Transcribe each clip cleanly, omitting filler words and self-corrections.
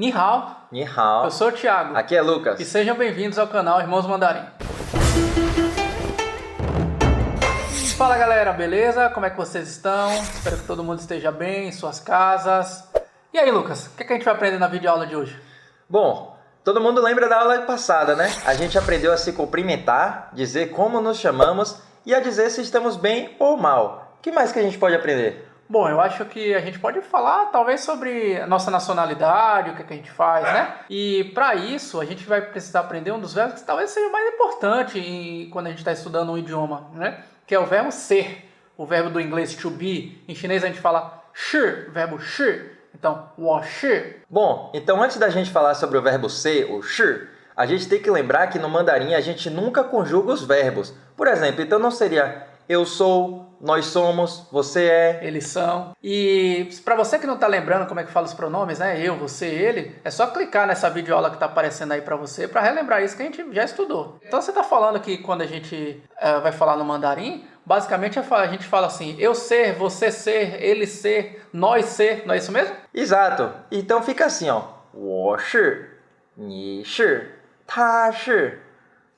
Ni hao, Ni hao. eu sou o Thiago. Aqui é Lucas. E sejam bem-vindos ao canal Irmãos Mandarim. Fala galera, beleza? Como é que vocês estão? Espero que todo mundo esteja bem em suas casas. E aí Lucas, o que a gente vai aprender na videoaula de hoje? Bom, todo mundo lembra da aula passada, né? A gente aprendeu a se cumprimentar, dizer como nos chamamos e a dizer se estamos bem ou mal. O que mais que a gente pode aprender? Bom, eu acho que a gente pode falar talvez sobre a nossa nacionalidade, o que a gente faz, né? E para isso a gente vai precisar aprender um dos verbos que talvez seja o mais importante quando a gente está estudando um idioma, né? Que é o verbo ser, o verbo do inglês to be. Em chinês a gente fala shi, verbo shi. Então, 我是. Bom, então antes da gente falar sobre o verbo ser, o shi, a gente tem que lembrar que no mandarim a gente nunca conjuga os verbos. Por exemplo, então não seria eu sou, nós somos, você é. Eles são. E para você que não está lembrando como é que fala os pronomes, né? Eu, você, ele, é só clicar nessa videoaula que está aparecendo aí para você para relembrar isso que a gente já estudou. Então você está falando que quando a gente vai falar no mandarim, basicamente a gente fala assim, eu ser, você ser, ele ser, nós ser, não é isso mesmo? Exato. Então fica assim, ó. 我是, 你是, 他是.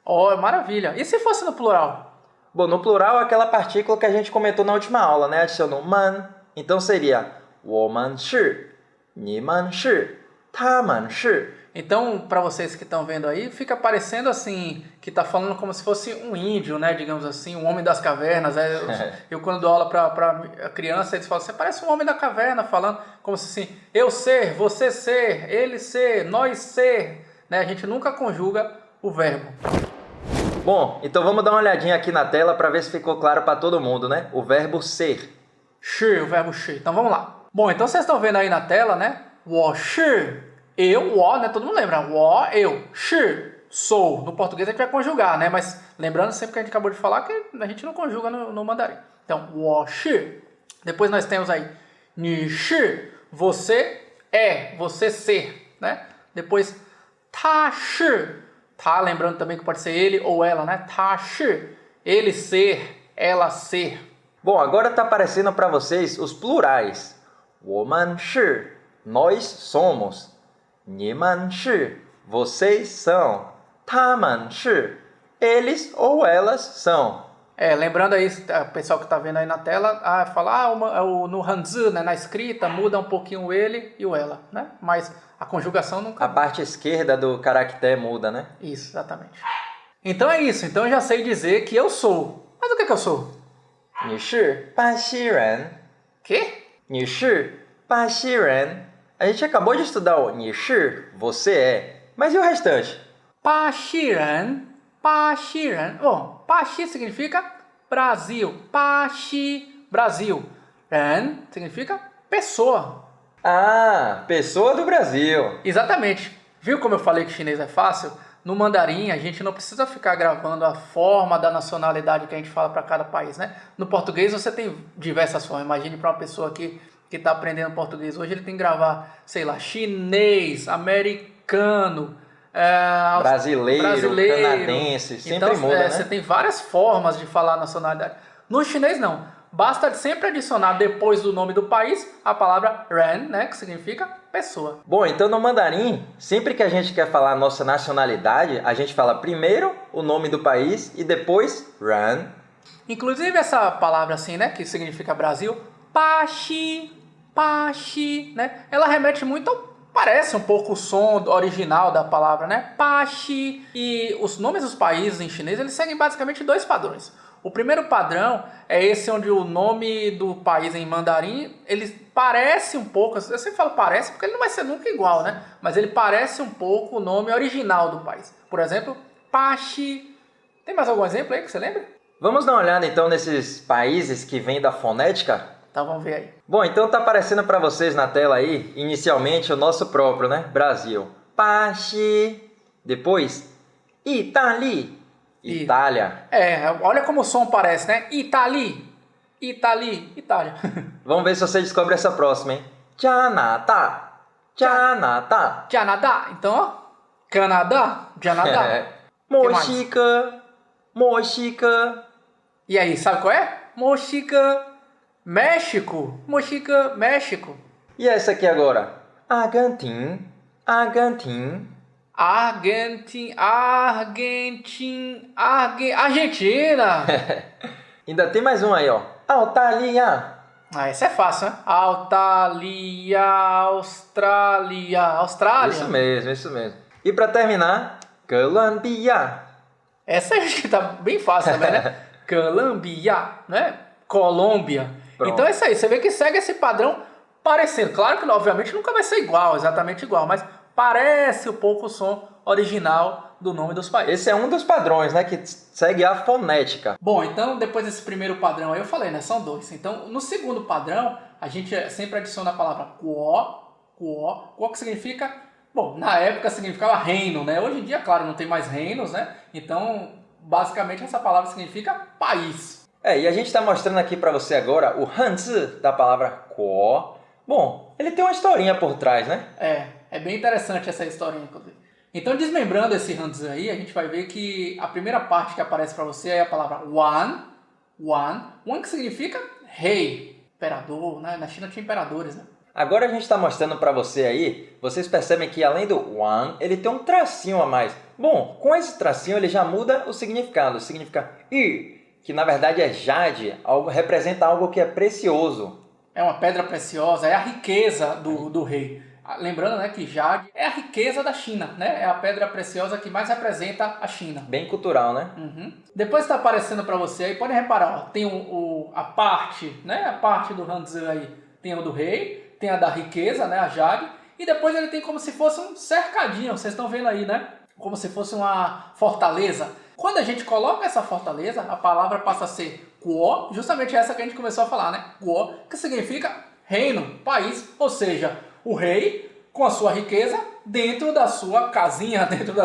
Oh, maravilha. E se fosse no plural? Bom, no plural, aquela partícula que a gente comentou na última aula, né? Adicionou man. Então seria 我们是, 你们是, 他们是. Então, para vocês que estão vendo aí, fica parecendo assim, que está falando como se fosse um índio, né? Digamos assim, um homem das cavernas. Eu quando dou aula para criança, eles falam, você parece um homem da caverna, falando como se assim, eu ser, você ser, ele ser, nós ser. Né? A gente nunca conjuga o verbo. Bom, então vamos dar uma olhadinha aqui na tela para ver se ficou claro para todo mundo, né? O verbo ser. Shi, o verbo shi. Então vamos lá. Bom, então vocês estão vendo aí na tela, né? 我是 eu, né? Todo mundo lembra. 我, eu. 是 sou. No português a gente vai conjugar, né? Mas lembrando sempre que a gente acabou de falar que a gente não conjuga no mandarim. Então, 我是. Depois nós temos aí 你是 você é, você ser, né? Depois 他是 tá, lembrando também que pode ser ele ou ela, né? 他是 ele ser, ela ser. Bom, agora está aparecendo para vocês os plurais. 我们是 nós somos. 你们是 vocês são. 他们是 eles ou elas são. Lembrando aí, o pessoal que está vendo aí na tela, fala, no Hanzi, né, na escrita, muda um pouquinho o ele e o ela, né? Mas a conjugação nunca... A parte esquerda do caractere muda, né? Isso, exatamente. Então é isso, então eu já sei dizer que eu sou. Mas o que eu sou? 你是巴西人. Quê? 你是巴西人. A gente acabou de estudar o 你是, você é. Mas e o restante? 巴西人, 巴西人. Bom, 巴西significa Brasil. 巴西, Brasil. Ren significa pessoa. Ah, pessoa do Brasil. Exatamente. Viu como eu falei que chinês é fácil? No mandarim, a gente não precisa ficar gravando a forma da nacionalidade que a gente fala para cada país, né? No português você tem diversas formas. Imagine para uma pessoa que está aprendendo português hoje, ele tem que gravar, sei lá, chinês, americano, brasileiro, canadense, sempre então, muda, né? Você tem várias formas de falar a nacionalidade. No chinês, não. Basta sempre adicionar depois do nome do país a palavra ren, né, que significa pessoa. Bom, então no mandarim, sempre que a gente quer falar a nossa nacionalidade, a gente fala primeiro o nome do país e depois ren. Inclusive essa palavra assim, né, que significa Brasil, paxi, né, ela remete muito parece um pouco o som original da palavra, né, paxi. E os nomes dos países em chinês, eles seguem basicamente dois padrões. O primeiro padrão é esse onde o nome do país em mandarim, ele parece um pouco, eu sempre falo parece porque ele não vai ser nunca igual, né? Mas ele parece um pouco o nome original do país. Por exemplo, Paxi. Tem mais algum exemplo aí que você lembra? Vamos dar uma olhada então nesses países que vêm da fonética? Então vamos ver aí. Bom, então tá aparecendo para vocês na tela aí, inicialmente o nosso próprio, né? Brasil. Paxi. Depois, Itali. Itália. Olha como o som parece, né? Itália. Vamos ver se você descobre essa próxima, hein? Canadá. Então, ó. Canadá. Mochica. E aí, sabe qual é? Mochica. México. E essa aqui agora? Argentina. Argentina. Argentina. Ainda tem mais um aí, ó. Austrália. Ah, esse é fácil, né? Austrália. Isso mesmo. E para terminar, Colômbia. Essa acho que tá bem fácil também, né? Colômbia, né? Colômbia. Pronto. Então é isso aí. Você vê que segue esse padrão parecendo. Claro que, obviamente, nunca vai ser igual, exatamente igual. Mas parece um pouco o som original do nome dos países. Esse é um dos padrões, né? Que segue a fonética. Bom, então, depois desse primeiro padrão aí, eu falei, né? São dois. Então, no segundo padrão, a gente sempre adiciona a palavra quo, que significa... Bom, na época significava reino, né? Hoje em dia, claro, não tem mais reinos, né? Então, basicamente, essa palavra significa país. E a gente está mostrando aqui para você agora o Hanzi da palavra quo. Bom, ele tem uma historinha por trás, né? É bem interessante essa historinha, inclusive. Então, desmembrando esse Hanzi aí, a gente vai ver que a primeira parte que aparece para você é a palavra Wan, que significa rei, imperador, né? Na China tinha imperadores, né? Agora a gente está mostrando para você aí, vocês percebem que além do Wan, ele tem um tracinho a mais. Bom, com esse tracinho ele já muda o significado. Significa ir, que na verdade é jade, representa algo que é precioso. É uma pedra preciosa, é a riqueza do rei. Lembrando, né, que jade é a riqueza da China, né? É a pedra preciosa que mais representa a China. Bem cultural, né? Uhum. Depois está aparecendo para você aí, pode reparar, ó, tem a parte, né? A parte do Hanzi aí, tem o do rei, tem a da riqueza, né, a jade, e depois ele tem como se fosse um cercadinho, vocês estão vendo aí, né? Como se fosse uma fortaleza. Quando a gente coloca essa fortaleza, a palavra passa a ser quo, justamente essa que a gente começou a falar, né? Quo, que significa reino, país, ou seja, o rei com a sua riqueza dentro da sua casinha, dentro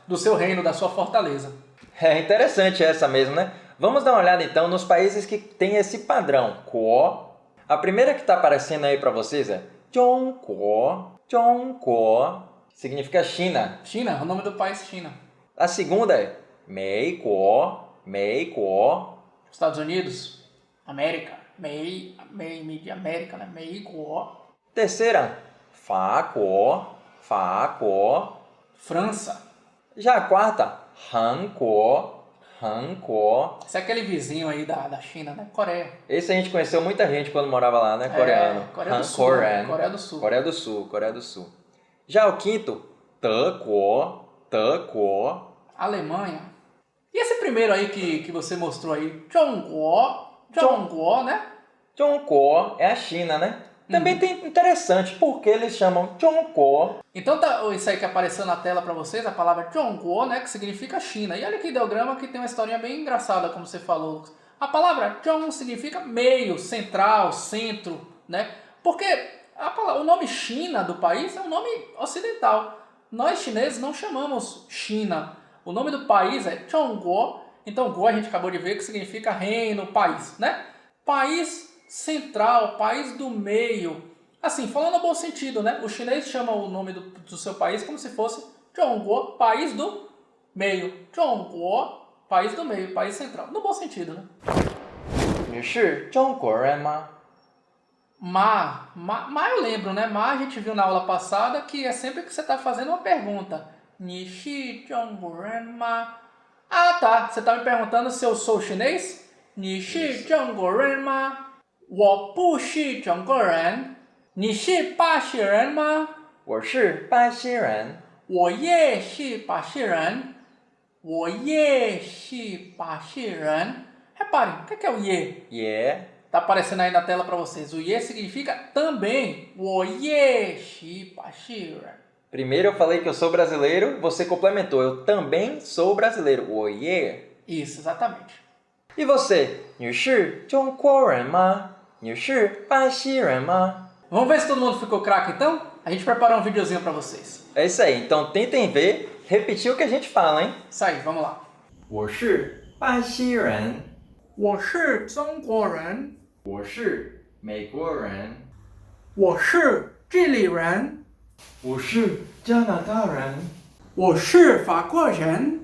do seu reino, da sua fortaleza. É interessante essa mesmo, né? Vamos dar uma olhada então nos países que tem esse padrão, quo. A primeira que está aparecendo aí para vocês é Zhongguo, significa China. China, o nome do país China. A segunda é Meiguo. Estados Unidos, América, América, né? Meiguo. Terceira, Faguo. França. Já a quarta, Hanguo. Esse é aquele vizinho aí da China, né? Coreia. Esse a gente conheceu muita gente quando morava lá, né? Coreano. Coreia do Sul. Coreia do Sul. Já o quinto, Deguo. Alemanha. E esse primeiro aí que você mostrou aí, Zhongguo, né? Zhongguo é a China, né? Também tem interessante porque eles chamam Zhongguo. Então tá isso aí que apareceu na tela para vocês, a palavra Zhongguo, né, que significa China. E olha que ideograma que tem uma historinha bem engraçada, como você falou. A palavra Zhong significa meio, central, centro, né? Porque o nome China do país é um nome ocidental. Nós chineses não chamamos China. O nome do país é Zhongguo. Então Guo a gente acabou de ver que significa reino, país, né? País central, país do meio. Assim, falando no bom sentido, né? O chinês chama o nome do seu país como se fosse Zhongguo, país do meio. Zhongguo, país do meio, país central. No bom sentido, né? 你是中国人吗? Ma eu lembro, né? Ma a gente viu na aula passada que é sempre que você está fazendo uma pergunta. 你是中国人吗? Ah, tá. Você está me perguntando se eu sou chinês? 你是中国人吗? 我不是中国人。你是巴西人吗？我是巴西人。我也是巴西人。我也是巴西人。Reparem, o que é o ye? Ye. Tá aparecendo aí na tela para vocês. O ye significa também. 我也是巴西人。 Primeiro eu falei que eu sou brasileiro, você complementou. Eu também sou brasileiro. 我也. Isso, exatamente. E você? 你是中国人吗? 你是巴西人吗? Vamos ver se todo mundo ficou craque então? A gente preparou um videozinho para vocês. É isso aí. Então tentem ver, repetir o que a gente fala, hein? Isso aí, vamos lá. 我是巴西人。我是中国人。我是美国人。我是智利人。我是加拿大人。我是法国人。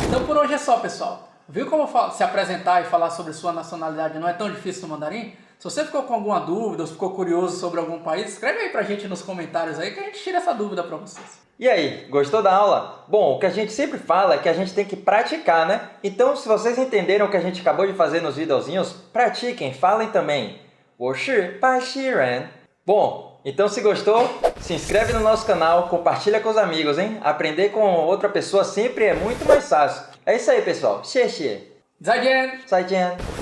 Então por hoje é só, pessoal. Viu como se apresentar e falar sobre sua nacionalidade não é tão difícil no mandarim? Se você ficou com alguma dúvida ou ficou curioso sobre algum país, escreve aí pra gente nos comentários aí que a gente tira essa dúvida pra vocês. E aí, gostou da aula? Bom, o que a gente sempre fala é que a gente tem que praticar, né? Então, se vocês entenderam o que a gente acabou de fazer nos videozinhos, pratiquem, falem também. 我是巴西人. Bom, então se gostou, se inscreve no nosso canal, compartilha com os amigos, hein? Aprender com outra pessoa sempre é muito mais fácil. É isso aí, pessoal. 谢谢. 再见! 再见.